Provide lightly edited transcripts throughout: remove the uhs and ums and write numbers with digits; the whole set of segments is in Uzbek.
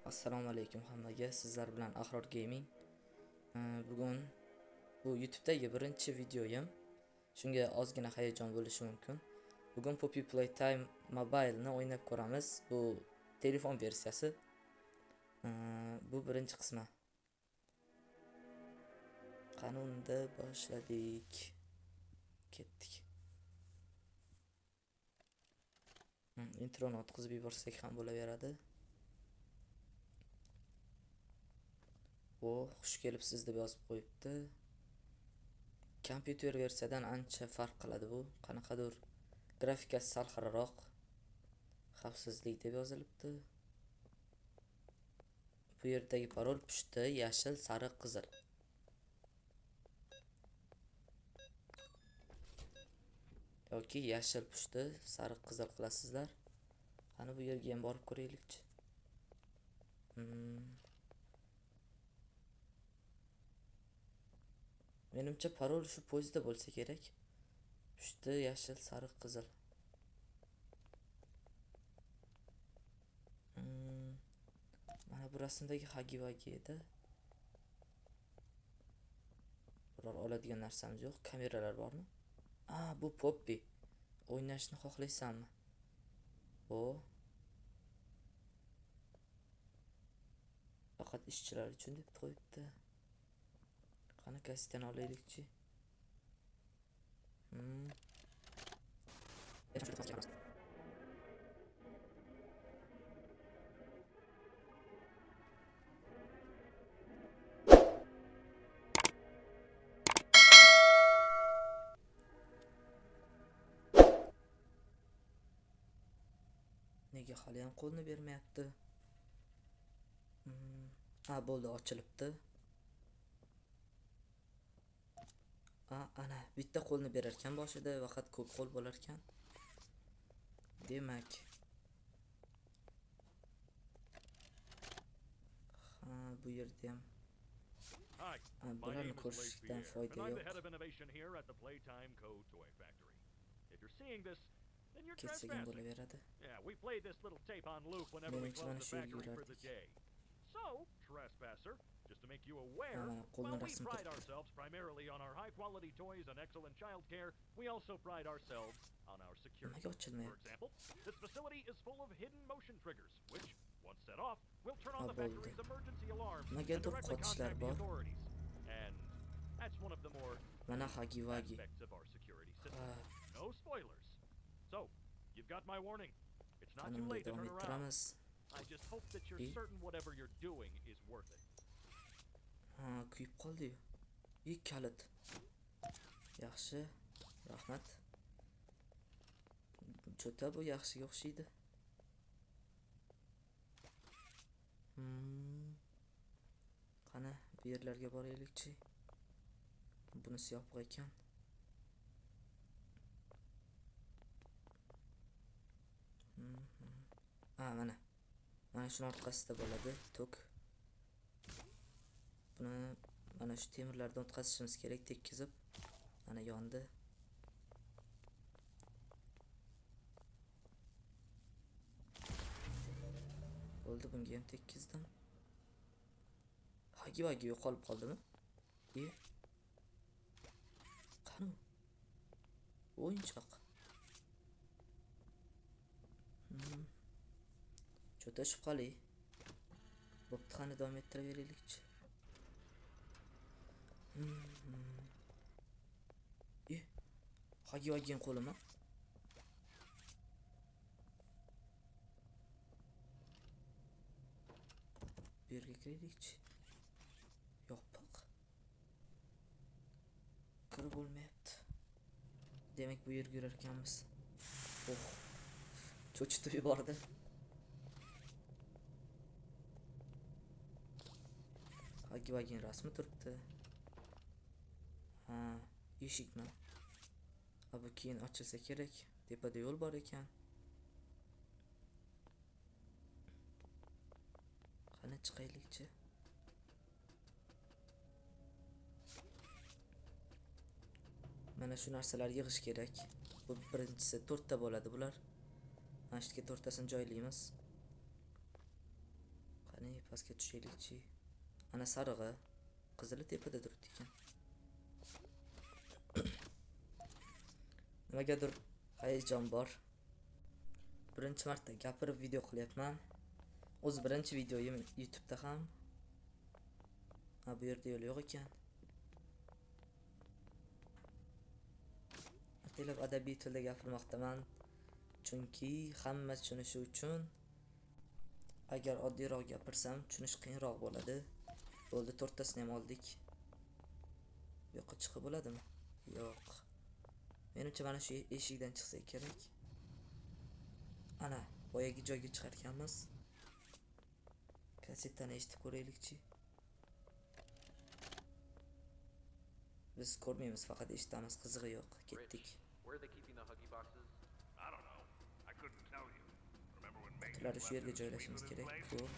Assalomu alaykum hammaga. Sizlar bilan Ahror Gaming. Bugun bu YouTube'dagi birinchi videoyim. Shunga ozgina hayajon bo'lishi mumkin. Bugun Poppy Playtime Mobile ni o'ynab ko'ramiz. Bu telefon versiyasi. Bu birinchi qismi. Qanunda boshladik. Ketdik. Introni o'tkazib yuborsak ham bo'laveradi. Xush kelibsiz deb yozib qo'yibdi. Kompyuter versiyadan ancha farq qiladi bu. Qanaqadir grafikasi sal xiraroq. Xavfsizlik deb yozilibdi. Bu yerdagi parol pushti, yashil, sariq, qizil. Yoki yashil pushti, sariq, qizil qilasizlar. Qani bu yerga ham borib ko'raylikchi. Menimcha parol shu poyezda bo'lsa kerak. Pushti, yashil, sariq, qizil. Mana bu rasmdagi Hagi-Vagi edi. Biror oladigan narsamiz yo'q. Kameralar bormi? Bu Poppy. O'ynashni xohlaysanmi? Faqat ishchilar uchun deb qo'yibdi. Qani kassetani olaylikchi. Nega hali ham qo'lni bermayapti? Bo'ldi, ochilibdi. Ana bitta qo'lni berar ekan boshida, faqat ko'p qo'l bo'lar ekan. Demak. Bu yerda ham bularni ko'rishdan foyda yo'q. Ketsak ham bo'laveradi. Menimcha mana shu yerga yurardik. So, trespasser, just to make you aware, while we pride ourselves primarily on our high-quality toys and excellent childcare, we also pride ourselves on our security. For example, this facility is full of hidden motion triggers, which, once set off, will turn on the factory's emergency alarm and directly contact the authorities. And that's one of the more aspects of our security system. No spoilers. So, you've got my warning. It's not too late to turn around. I just hope that you're certain whatever you're doing is worth it. Kuyib qoldi-yu. Kalit. Yaxshi, rahmat. Cho'ta bu yaxshiga o'xshaydi. Qani, bu yerlarga boraylikchi. Bunisi yopiq ekan. Mana shu orqasida bo'ladi, tok. Buni mana shu temirlardan o'tkazishimiz kerak, tekkizib. Mana yondi. Bo'ldi, bunga ham tekkizdim. Hagi-Vagi yo'qolib qoldimi? Qani? O'yinchoq. Cho'ta shubhali. Bo'pti, qani davom ettiraveraylikchi. Hagi-Vagining qo'limi? Bu yerga kiraylikchi. Yopiq. Kirib bo'lmayapti. Demak, bu yerga yurar ekanmiz. Cho'chitib yubordi. Hagi-Vagining rasmi turibdi. Eshikmi? Bu keyin ochilsa kerak. Tepada yo'l bor ekan. Qani chiqaylikchi. Mana shu narsalar yig'ish kerak. Bu birinchisi 4 ta bo'ladi bular. Mana shu 4tasini joylaymiz. Qani pastga tushaylikchi. Ana sarig'i, qizili tepada turibdi ekan. Nimagadir hayajon bor. Birinchi marta gapirib video qilyapman. O'z birinchi videoyim YouTube'da ham. Bu yerda yo'l yo'q ekan. Ertalab adabiy tilda gapirmoqdaman. Chunki hamma tushunishi uchun. Agar oddiyroq gapirsam, tushunish qiyinroq bo'ladi. Bo'ldi, 4 tasini ham oldik. Bu yoqqa chiqib bo'ladimi? Yo'q. Menimcha mana shu eshikdan chiqsa kerak. Ana, boyagi joyga chiqarkanmiz. Kasetani eshitib ko'raylikchi. Biz ko'rmaymiz, faqat eshitamiz. Qizig'i yo'q. Ketdik. Where are they keeping the Huggy boxes? I don't know. I couldn't tell you. Remember when Megan Ularni shu left yerga us joylashimiz to kerak. this Ko'k,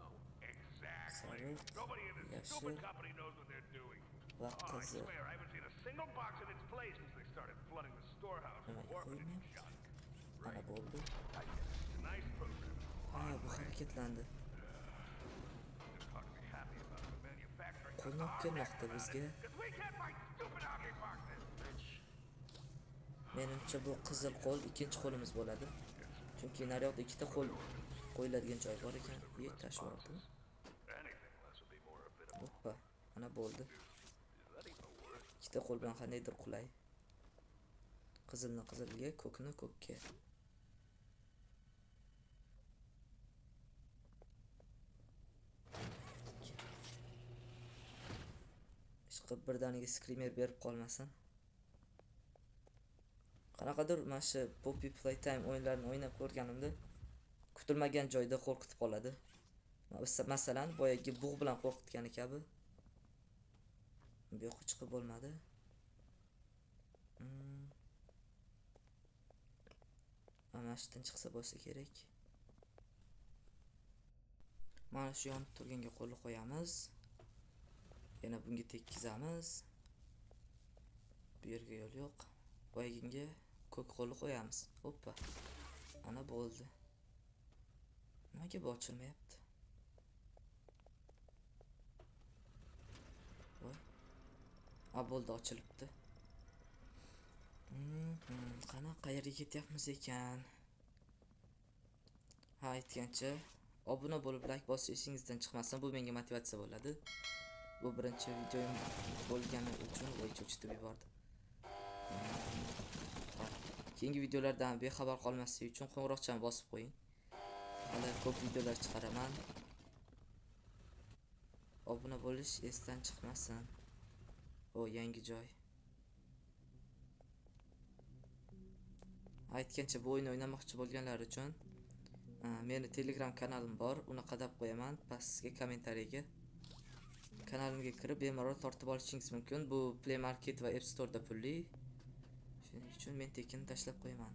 No. Exactly. sariq, Nobody in this yashil stupid company knows what they're doing. va Oh, I qizil. swear, I haven't seen a single box in its place since they started flooding the storehouse with Nimaga orphanage qo'ymayapti? junk. Ana bo'ldi. It's a nice program. Ha, bu harakatlandi. Just ought to be happy about the manufacturing. Qo'lnoq kelmoqda bizga. Because we can't find stupid hockey boxes. Menimcha bu qizil qo'l ikkinchi qo'limiz bo'ladi. Chunki naryoqda ikkita qo'l qo'yiladigan joy bor ekan. Tash bordi. Anything less would be more a bit of Hoppa, ana bo'ldi. that even worse. Ikkita qo'l bilan qandaydir qulay. Qizilni qizilga, ko'kni ko'kka. Ishqib birdaniga skrimer berib qolmasin. Qanaqadir mana shu Poppy Playtime o'yinlarini o'ynab ko'rganimda kutilmagan joyda qo'rqitib qoladi. Masalan, boyagi bug' bilan qo'rqitgani kabi. Bu yoqqa chiqib bo'lmadi. Mana shundan chiqsa bo'lsa kerak. Mana shu yonib turganga qo'lni qo'yamiz. Yana bunga tekkizamiz. Bu yerga yo'l yo'q. Boyaginga ko'k qo'lni qo'yamiz. Hoppa. Ana bo'ldi. Nimaga bu ochilmayapti? Voy. Bo'ldi, ochilibdi. Qana qayerga ketyapmiz ekan? Ha, aytgancha obuna bo'lib like bosish esingizdan chiqmasin, bu menga motivatsiya bo'ladi. Bu birinchi videoyim bo'lgani uchun voy cho'chitib yubordi. Keyingi videolardan bexabar qolmaslik uchun qo'ng'iroqchani bosib qo'ying. Hali ko'p videolar chiqaraman. Obuna bo'lish esdan chiqmasin. O, yangi joy. Aytgancha bu o'yinni o'ynamoqchi bo'lganlar uchun meni Telegram kanalim bor, uni qadab qo'yaman pastga kommentariyaga. Kanalimga kirib bemalol tortib olishingiz mumkin. Bu Play Market va App Store da pulli. Shuning uchun men tekin tashlab qo'yaman.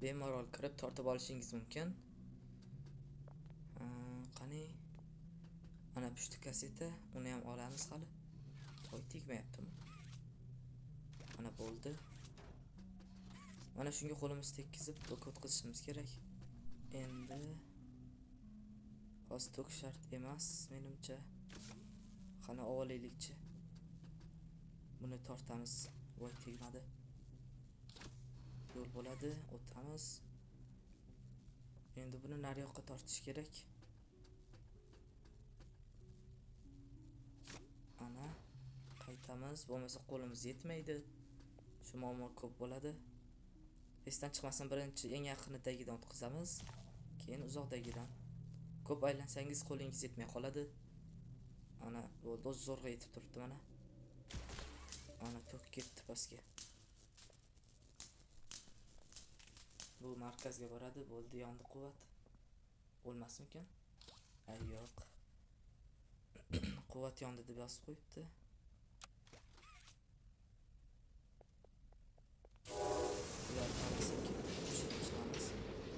Bemalol kirib tortib olishingiz mumkin. Qani? Mana pushti kaseta, uni ham olamiz hali. Qo'y tegmayaptimi? Mana bo'ldi. Mana shunga qo'limiz tekkizib tok o'tkazishimiz kerak. Endi hozir tok shart emas, menimcha. Qani ovolaylikchi. Buni tortamiz. Voy tegmadi. Yo'l bo'ladi, o'tamiz. Endi buni nariyoqqa tortish kerak. Ana qaytamiz, bo'lmasa qo'limiz yetmaydi. Shu muammo ko'p bo'ladi. Esdan chiqmasin, birinchi eng yaqinidagidan o'tkazamiz, keyin uzoqdagidan. Ko'p aylansangiz qo'lingiz yetmay qoladi. Ana bo'ldi, zo'rg'a yetib turibdi mana. Ana tok ketdi pastga. Bu markazga boradi, bo'ldi, yondi quvvat. O'lmasmikan? Ay yo'q. Quvvat yondi deb yozib qo'yibdi.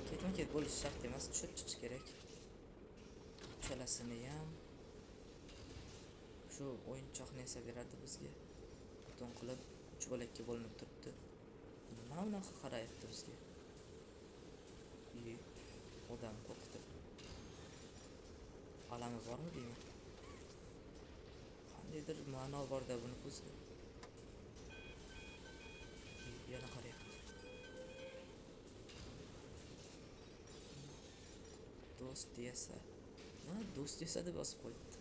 Ketma-ket bo'lish shart emas, tushib chiqish kerak. Uchalasini ham shu o'yinchoqni esa beradi bizga. Butun qilib 3 bo'lakka bo'linib turibdi. Nima unaqa qarayapti bizga? Odam qo'rqitib. alami bormi deyman. Qandaydir ma'no borda buni ko'zda. Yana qarayapti. Do'st desa. Mana do'st desa deb yozib qo'yibdi.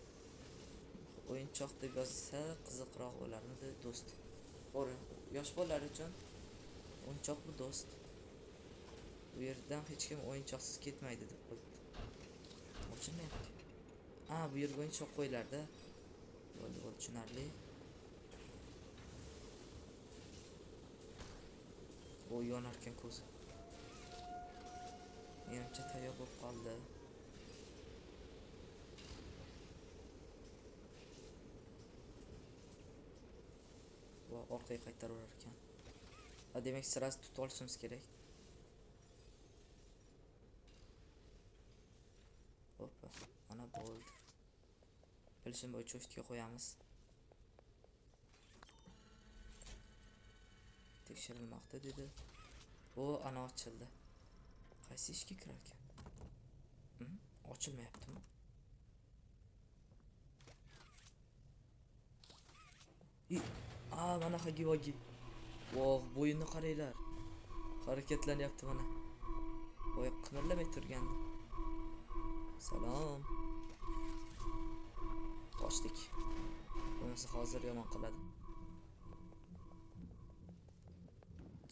O'yinchoq deb yozsa qiziqroq bo'larmidi do'st. To'g'ri, yosh bolalar uchun o'yinchoq bu do'st. Bu yerdan hech kim o'yinchoqsiz ketmaydi deb qo'yibdi. Ochilmayapti. Bu yerga o'yinchoq qo'ylarda. Bo'ldi, tushunarli. O yonarkan ko'zi. Menimcha tayyor bo'lib qoldi. Va orqaga qaytaraverar ekan. Demak, sirasi tutib olishimiz kerak. Hoppa, mana bo'ldi. Bilishim bo'yicha cho'chitga qo'yamiz. Tekshirilmoqda dedi. Ana ochildi. Qaysi ishga kirar ekan? Ochilmayaptimi? Mana hagi-vagi. Voh, bo'yinni qaranglar. Harakatlanyapti mana. Oyoq qimirlamay turgandi. Salom. Toshdik. Bunisi hozir yomon qiladi.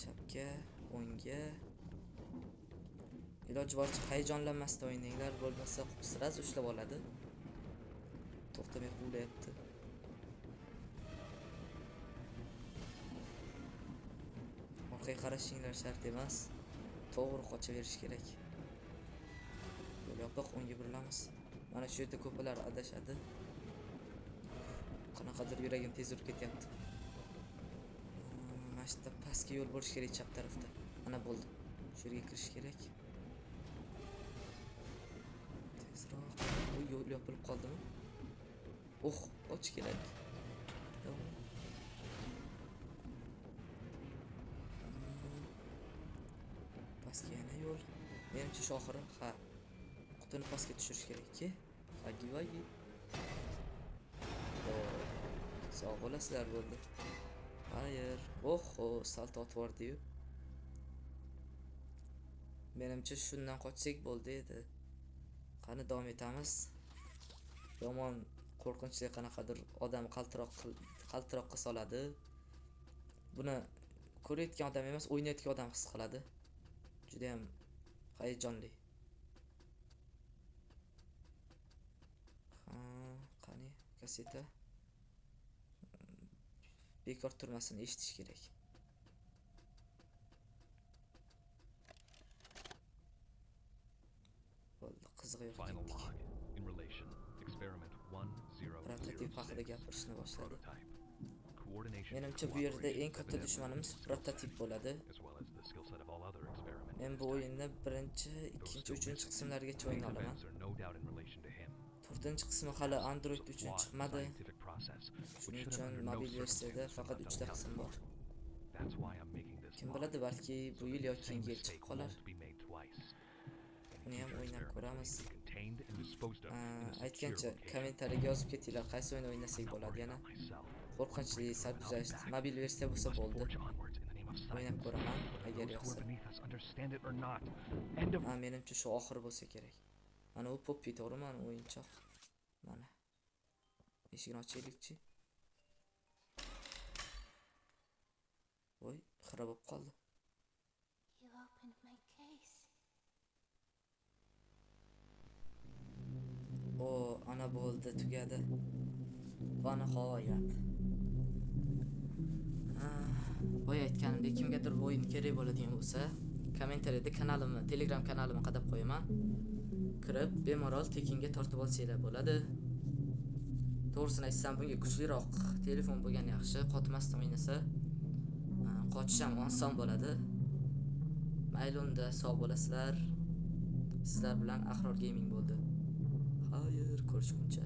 Chapga, o'ngga. Iloji boricha hayajonlanmasdan o'ynanglar, bo'lmasa sirasi ushlab oladi. To'xtamay quvlayapti. Orqaga qarashinglar shart emas. To'g'ri qochaverish kerak. Yo'l yopiq, o'ngga burilamiz. Mana shu yerda ko'palar adashadi. Qanaqadir yuragim tez urib ketyapti. Mana shu pastga yo'l bo'lish kerak chap tarafda. Mana bo'ldi. Shu yerga kirish kerak. Tezroq. Yo'l yopilib qoldimi? Och kerak. Pastga yana yo'l. Menimcha shu oxiri, qutini pastga tushirish kerak-ki. Hagi-vagi. Sog' bo'lasizlar bo'ldi. Xayr. Salto otvordi-yu. Menimcha shundan qochsak bo'ldi edi. Qani davom etamiz. Yomon qo'rqinchli qanaqadir odam qaltiroqqa soladi. Buni ko'rayotgan odam emas, o'ynayotgan odam his qiladi. Juda ham hayajonli. Qani kaseta. Bekor turmasini eshitish kerak. Bo'ldi, qizig'i yo'q. Prototip haqida gapirishni boshladi. Menimcha bu yerda eng katta dushmanimiz prototip bo'ladi. Men bu o'yinni 1-ikkinchi, 3-chi qismlargacha o'ynay olaman. 4-qismi hali Android uchun chiqmadi. Shuning uchun mobil versiyada faqat 3 ta qism bor. Kim biladi, balki bu yil yoki keyingi yil chiqib qolar. Buni ham o'ynab ko'ramiz. Aytgancha kommentariyaga yozib ketinglar, qaysi o'yin o'ynasak bo'ladi yana. Qo'rqinchli, sarguzasht, mobil versiya bo'lsa bo'ldi. O'ynab ko'raman agar yoqsa. Menimcha shu oxiri bo'lsa kerak. Mana u Poppy, to'g'rimi? Mana o'yinchoq. Mana. Eshikni ochaylikchi. Voy, xira bo'lib qoldi. Ana bo'ldi, tugadi. Va nihoyat. Boya aytganimdek, kimgadir bu o'yin kerak bo'ladigan bo'lsa, kommentariyada kanalimni, Telegram kanalimni qadab qo'yaman. Kirib, bemalol tekinga tortib olsanglar bo'ladi. To'g'risini aytsam, bunga kuchliroq telefon bo'lgan yaxshi, qotmasdan o'ynasa, qochish ham oson bo'ladi. Mayli unda, sog' bo'lasizlar. Sizlar bilan Ahror Gaming bo'ldi. Xayr, ko'rishguncha.